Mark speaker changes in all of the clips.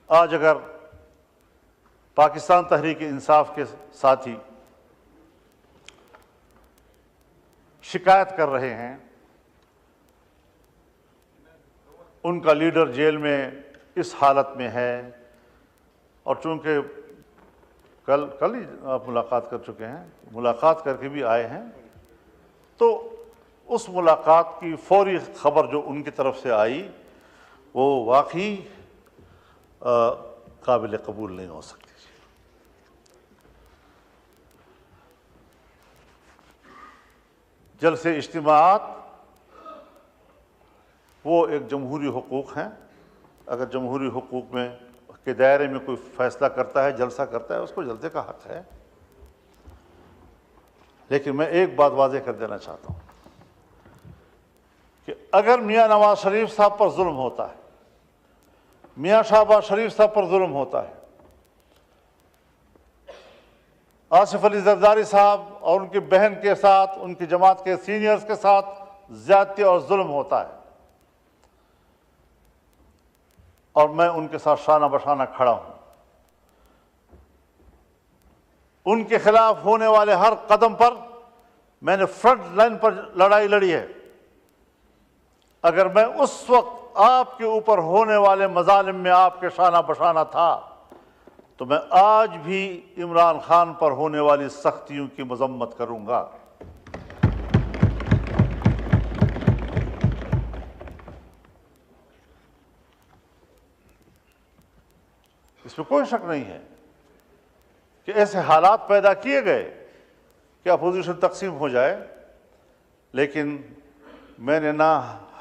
Speaker 1: آج اگر پاکستان تحریک انصاف کے ساتھی شکایت کر رہے ہیں، ان کا لیڈر جیل میں اس حالت میں ہے، اور چونکہ کل ہی آپ ملاقات کر چکے ہیں، ملاقات کر کے بھی آئے ہیں، تو اس ملاقات کی فوری خبر جو ان کی طرف سے آئی وہ واقعی قابل قبول نہیں ہو سکتی۔ جلسے اجتماعات وہ ایک جمہوری حقوق ہیں، اگر جمہوری حقوق میں کے دائرے میں کوئی فیصلہ کرتا ہے، جلسہ کرتا ہے، اس کو جلسے کا حق ہے۔ لیکن میں ایک بات واضح کر دینا چاہتا ہوں کہ اگر میاں نواز شریف صاحب پر ظلم ہوتا ہے، میاں شہباز شریف صاحب پر ظلم ہوتا ہے، آصف علی زرداری صاحب اور ان کی بہن کے ساتھ، ان کی جماعت کے سینئرز کے ساتھ زیادتی اور ظلم ہوتا ہے، اور میں ان کے ساتھ شانہ بشانہ کھڑا ہوں، ان کے خلاف ہونے والے ہر قدم پر میں نے فرنٹ لائن پر لڑائی لڑی ہے، اگر میں اس وقت آپ کے اوپر ہونے والے مظالم میں آپ کے شانہ بشانہ تھا تو میں آج بھی عمران خان پر ہونے والی سختیوں کی مذمت کروں گا۔ اس میں کوئی شک نہیں ہے کہ ایسے حالات پیدا کیے گئے کہ اپوزیشن تقسیم ہو جائے، لیکن میں نے نہ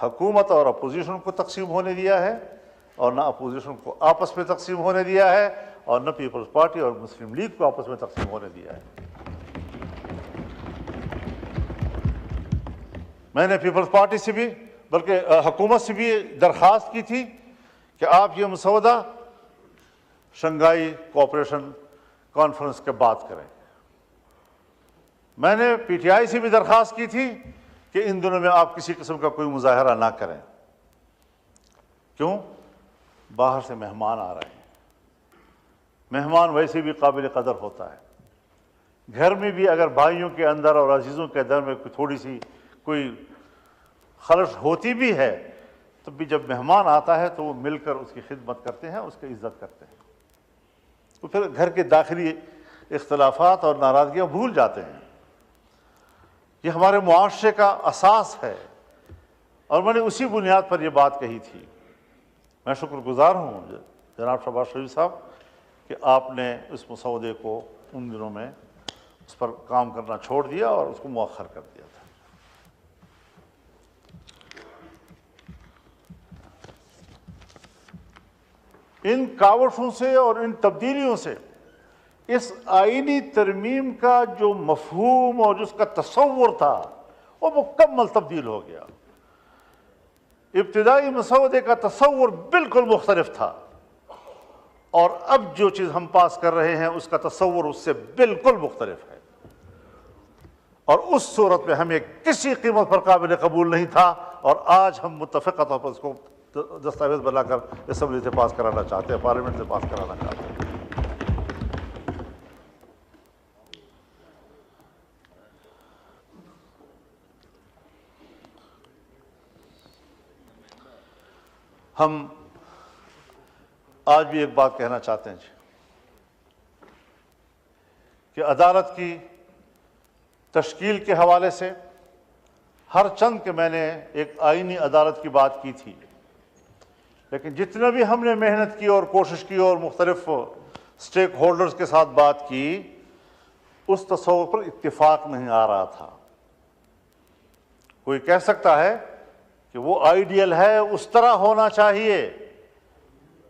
Speaker 1: حکومت اور اپوزیشن کو تقسیم ہونے دیا ہے، اور نہ اپوزیشن کو آپس میں تقسیم ہونے دیا ہے، اور نہ پیپلز پارٹی اور مسلم لیگ کو آپس میں تقسیم ہونے دیا ہے۔ میں نے پیپلز پارٹی سے بھی بلکہ حکومت سے بھی درخواست کی تھی کہ آپ یہ مسودہ شنگھائی کوآپریشن کانفرنس کے بعد کریں۔ میں نے پی ٹی آئی سے بھی درخواست کی تھی کہ ان دنوں میں آپ کسی قسم کا کوئی مظاہرہ نہ کریں۔ کیوں؟ باہر سے مہمان آ رہے ہیں، مہمان ویسے بھی قابل قدر ہوتا ہے، گھر میں بھی اگر بھائیوں کے اندر اور عزیزوں کے اندر میں تھوڑی سی کوئی خلش ہوتی بھی ہے تو بھی جب مہمان آتا ہے تو وہ مل کر اس کی خدمت کرتے ہیں، اس کی عزت کرتے ہیں، تو پھر گھر کے داخلی اختلافات اور ناراضگیاں بھول جاتے ہیں۔ یہ ہمارے معاشرے کا اساس ہے، اور میں نے اسی بنیاد پر یہ بات کہی تھی۔ میں شکر گزار ہوں جناب شہباز شریف صاحب کہ آپ نے اس مسودے کو ان دنوں میں اس پر کام کرنا چھوڑ دیا اور اس کو مؤخر کر دیا تھا۔ ان کاوشوں سے اور ان تبدیلیوں سے اس آئینی ترمیم کا جو مفہوم اور جس کا تصور تھا وہ مکمل تبدیل ہو گیا۔ ابتدائی مسودے کا تصور بالکل مختلف تھا، اور اب جو چیز ہم پاس کر رہے ہیں اس کا تصور اس سے بالکل مختلف ہے، اور اس صورت میں ہمیں کسی قیمت پر قابل قبول نہیں تھا، اور آج ہم متفقہ طور پر اس کو دستاویز بنا کر اسمبلی سے پاس کرانا چاہتے ہیں، پارلیمنٹ سے پاس کرانا چاہتے ہیں۔ ہم آج بھی ایک بات کہنا چاہتے ہیں کہ عدالت کی تشکیل کے حوالے سے ہر چند کہ میں نے ایک آئینی عدالت کی بات کی تھی، لیکن جتنا بھی ہم نے محنت کی اور کوشش کی اور مختلف سٹیک ہولڈرز کے ساتھ بات کی، اس تصور پر اتفاق نہیں آ رہا تھا۔ کوئی کہہ سکتا ہے کہ وہ آئیڈیل ہے، اس طرح ہونا چاہیے،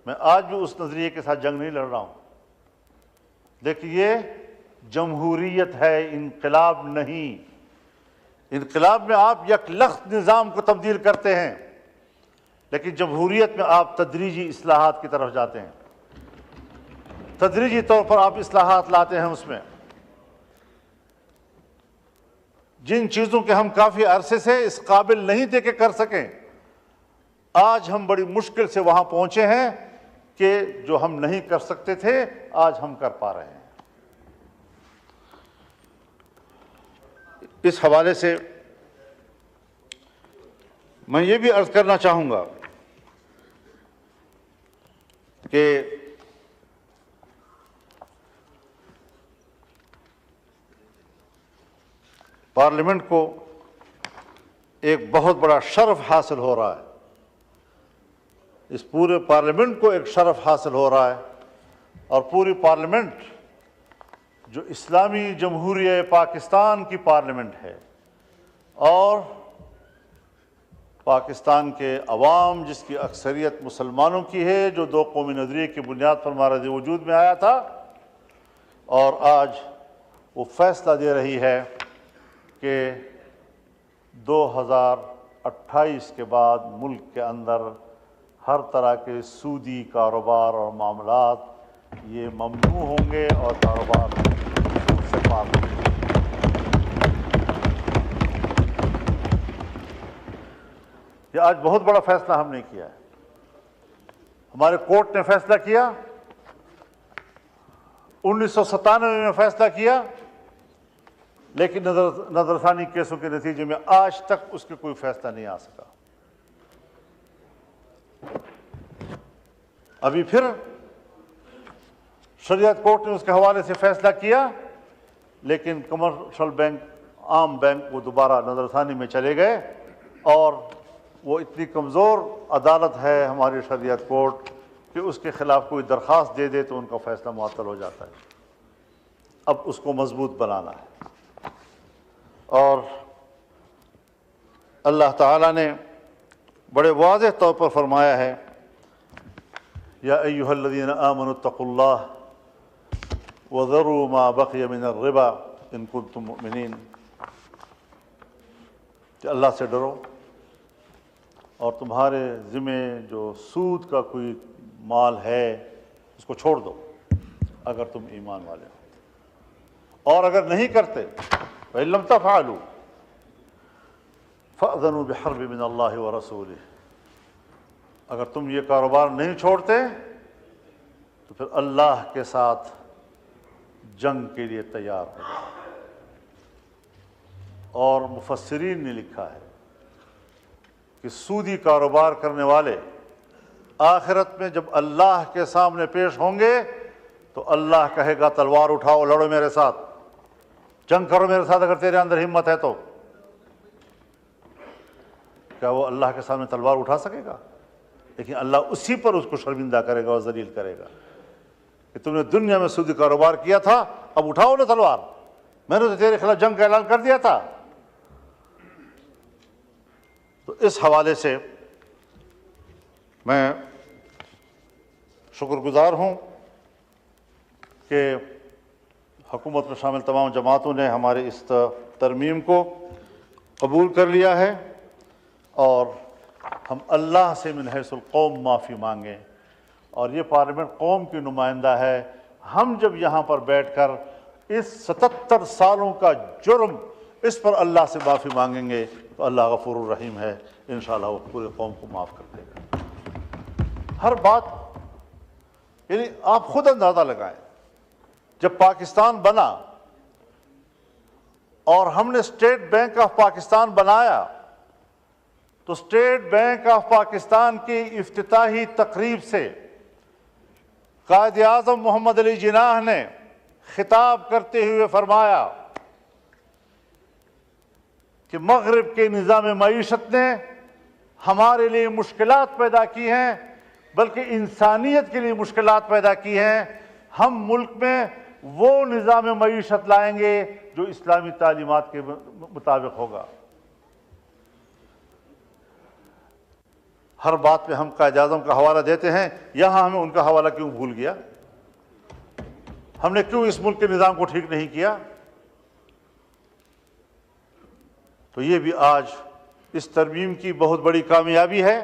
Speaker 1: میں آج بھی اس نظریے کے ساتھ جنگ نہیں لڑ رہا ہوں، لیکن یہ جمہوریت ہے، انقلاب نہیں۔ انقلاب میں آپ یک لخت نظام کو تبدیل کرتے ہیں، لیکن جمہوریت میں آپ تدریجی اصلاحات کی طرف جاتے ہیں، تدریجی طور پر آپ اصلاحات لاتے ہیں۔ اس میں جن چیزوں کے ہم کافی عرصے سے اس قابل نہیں تھے کہ کر سکیں، آج ہم بڑی مشکل سے وہاں پہنچے ہیں، کہ جو ہم نہیں کر سکتے تھے آج ہم کر پا رہے ہیں۔ اس حوالے سے میں یہ بھی عرض کرنا چاہوں گا کہ پارلیمنٹ کو ایک بہت بڑا شرف حاصل ہو رہا ہے، اس پورے پارلیمنٹ کو ایک شرف حاصل ہو رہا ہے، اور پوری پارلیمنٹ جو اسلامی جمہوریہ پاکستان کی پارلیمنٹ ہے، اور پاکستان کے عوام جس کی اکثریت مسلمانوں کی ہے، جو دو قومی نظریے کی بنیاد پر ہمارا وجود میں آیا تھا، اور آج وہ فیصلہ دے رہی ہے کہ 2028 کے بعد ملک کے اندر ہر طرح کے سودی کاروبار اور معاملات یہ ممنوع ہوں گے اور کاروبار سود سے پاک ہوں گے۔ یہ آج بہت بڑا فیصلہ ہم نے کیا ہے، ہمارے کورٹ نے فیصلہ کیا، 1997 میں فیصلہ کیا، لیکن نظر ثانی کیسوں کے نتیجے میں آج تک اس کے کوئی فیصلہ نہیں آ سکا۔ ابھی پھر شریعت کورٹ نے اس کے حوالے سے فیصلہ کیا، لیکن کمرشل بینک، عام بینک، وہ دوبارہ نظر ثانی میں چلے گئے، اور وہ اتنی کمزور عدالت ہے ہماری شریعت کورٹ کہ اس کے خلاف کوئی درخواست دے دے تو ان کا فیصلہ معطل ہو جاتا ہے۔ اب اس کو مضبوط بنانا ہے، اور اللہ تعالیٰ نے بڑے واضح طور پر فرمایا ہے، یا ایھا الذین آمنوا اتقوا اللہ وذروا ما بقی من الربا ان کنتم مؤمنین، کہ اللہ سے ڈرو اور تمہارے ذمے جو سود کا کوئی مال ہے اس کو چھوڑ دو اگر تم ایمان والے ہو، اور اگر نہیں کرتے فإن لم تفعلوا فأذنوا بحرب من اللہ ورسولہ، اگر تم یہ کاروبار نہیں چھوڑتے تو پھر اللہ کے ساتھ جنگ کے لیے تیار ہو جاؤ۔ اور مفسرین نے لکھا ہے کہ سودی کاروبار کرنے والے آخرت میں جب اللہ کے سامنے پیش ہوں گے تو اللہ کہے گا تلوار اٹھاؤ، لڑو میرے ساتھ، جنگ کرو میرے ساتھ اگر تیرے اندر ہمت ہے تو۔ کیا وہ اللہ کے سامنے تلوار اٹھا سکے گا؟ لیکن اللہ اسی پر اس کو شرمندہ کرے گا اور ذلیل کرے گا کہ تم نے دنیا میں سودی کاروبار کیا تھا، اب اٹھاؤ نا تلوار، میں نے تو تیرے خلاف جنگ کا اعلان کر دیا تھا۔ تو اس حوالے سے میں شکر گزار ہوں کہ حکومت میں شامل تمام جماعتوں نے ہمارے اس ترمیم کو قبول کر لیا ہے، اور ہم اللہ سے من حیث القوم معافی مانگیں، اور یہ پارلیمنٹ قوم کی نمائندہ ہے۔ ہم جب یہاں پر بیٹھ کر اس 77 سالوں کا جرم اس پر اللہ سے معافی مانگیں گے تو اللہ غفور الرحیم ہے، انشاءاللہ وہ پورے قوم کو معاف کر دے گا۔ ہر بات، یعنی آپ خود اندازہ لگائیں، جب پاکستان بنا اور ہم نے اسٹیٹ بینک آف پاکستان بنایا تو اسٹیٹ بینک آف پاکستان کی افتتاحی تقریب سے قائد اعظم محمد علی جناح نے خطاب کرتے ہوئے فرمایا کہ مغرب کے نظام معیشت نے ہمارے لیے مشکلات پیدا کی ہیں، بلکہ انسانیت کے لیے مشکلات پیدا کی ہیں۔ ہم ملک میں وہ نظام معیشت لائیں گے جو اسلامی تعلیمات کے مطابق ہوگا۔ ہر بات پہ ہم قائد اعظم کا حوالہ دیتے ہیں، یہاں ہمیں ان کا حوالہ کیوں بھول گیا؟ ہم نے کیوں اس ملک کے نظام کو ٹھیک نہیں کیا؟ تو یہ بھی آج اس ترمیم کی بہت بڑی کامیابی ہے